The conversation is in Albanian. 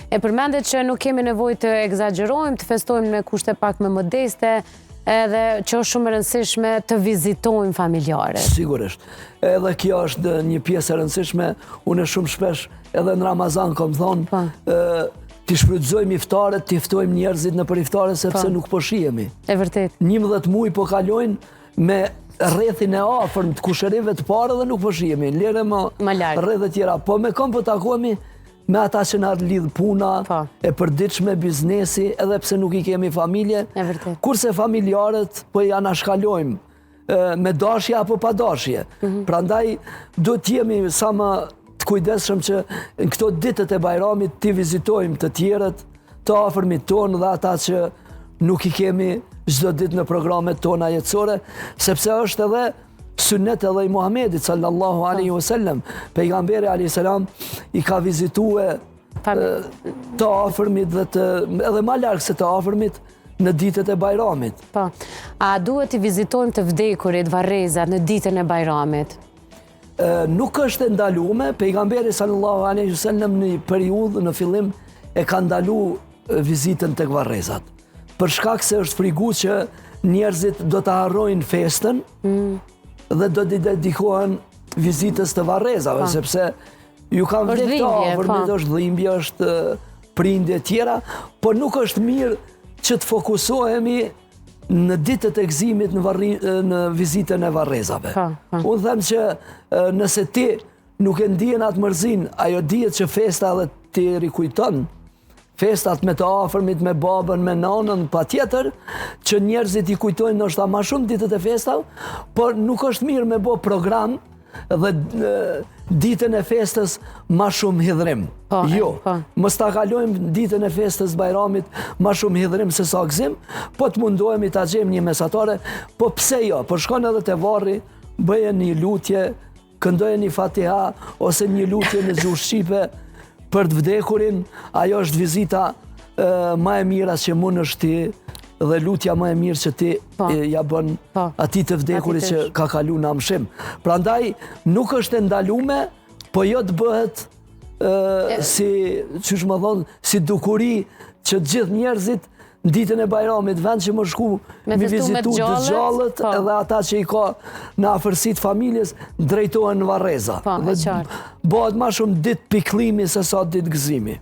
E përmendet që nuk kemi nevojë të egzagjerojmë, të festojmë me kushte pak më modeste, edhe që është shumë rëndësishme të vizitojmë familjarët. Sigurisht. Edhe kjo është një pjesë e rëndësishme. Unë shumë shpesh edhe në Ramazan kam thonë, t'i shfrytëzojmë iftaret, t'i ftojmë njerëzit në për iftare sepse nuk po shihemi. E vërtet. 11 muaj po kalojnë me rrethin e afërm të kushërive të parë dhe nuk po shihemi. Lere më rrethe tjera. Po me kom po takohemi me ata që na lidh puna, e përditshme, biznesi, edhe pse nuk i kemi familje. Kurse familjarët po ja na shkalojmë me dashje apo pa dashje. Prandaj duhet të jemi sa më të kujdesshëm që në këto ditët e Bajramit t'i vizitojmë të tjerët, të afërmit tonë dhe ata që nuk i kemi çdo ditë në programet tona jetësore, sepse është edhe sunnet edhe i Muhamedit sallallahu alaihi wasallam. Pejgamberi alayhis salam i ka vizitue të afërmit dhe edhe më larg se të afërmit në ditët e Bajramit. Po. A duhet të vizitojmë të vdekurit, varrezat në ditën e Bajramit? Nuk është e ndaluar. Pejgamberi sallallahu alaihi wasallam në një periudhë në fillim e ka ndaluar vizitën tek varrezat. Për shkak se është friguar që njerëzit do të harrojnë festën dhe do t'i dedikohen vizitës të varrezave, sepse ju kanë vdekur të afërmit, është dhimbje, është prindje tjera, por nuk është mirë që të fokusohemi në ditët e gëzimit në vizitën e varrezave. Unë them që nëse ti nuk e ndihen atë mërzin, ajo dihet që festa edhe ti rikujton festat me të afërmit, me babën, me nanën, patjetër, që njerëzit i kujtojnë ndoshta më shumë ditët e festave, por nuk është mirë me bë program dhe ditën e festës më shumë hidhrim. Jo, mos ta kalojmë ditën e festës Bajramit më shumë hidhrim se sa gëzim, po të mundohemi ta gjejmë një mesatare, po pse jo, po shkon edhe te varri, bëjen një lutje, këndojnë një Fatiha ose një lutje në gjuhë shqipe për të vdekurin. Ajo është vizita më e mira që mund është ti dhe lutja më e mirë që ti ja bën atij të vdekurit që ka kaluar në amshim. Prandaj nuk është e ndaluar, po jo të bëhet si dukuri që të gjithë njerëzit në ditën e Bajramit, vend që më shku me vizitu të gjallët edhe ata që i ka në afërsitë familjes, drejtohen në varreza. Bëhet më shumë ditë pikëllimi se sa ditë gëzimi.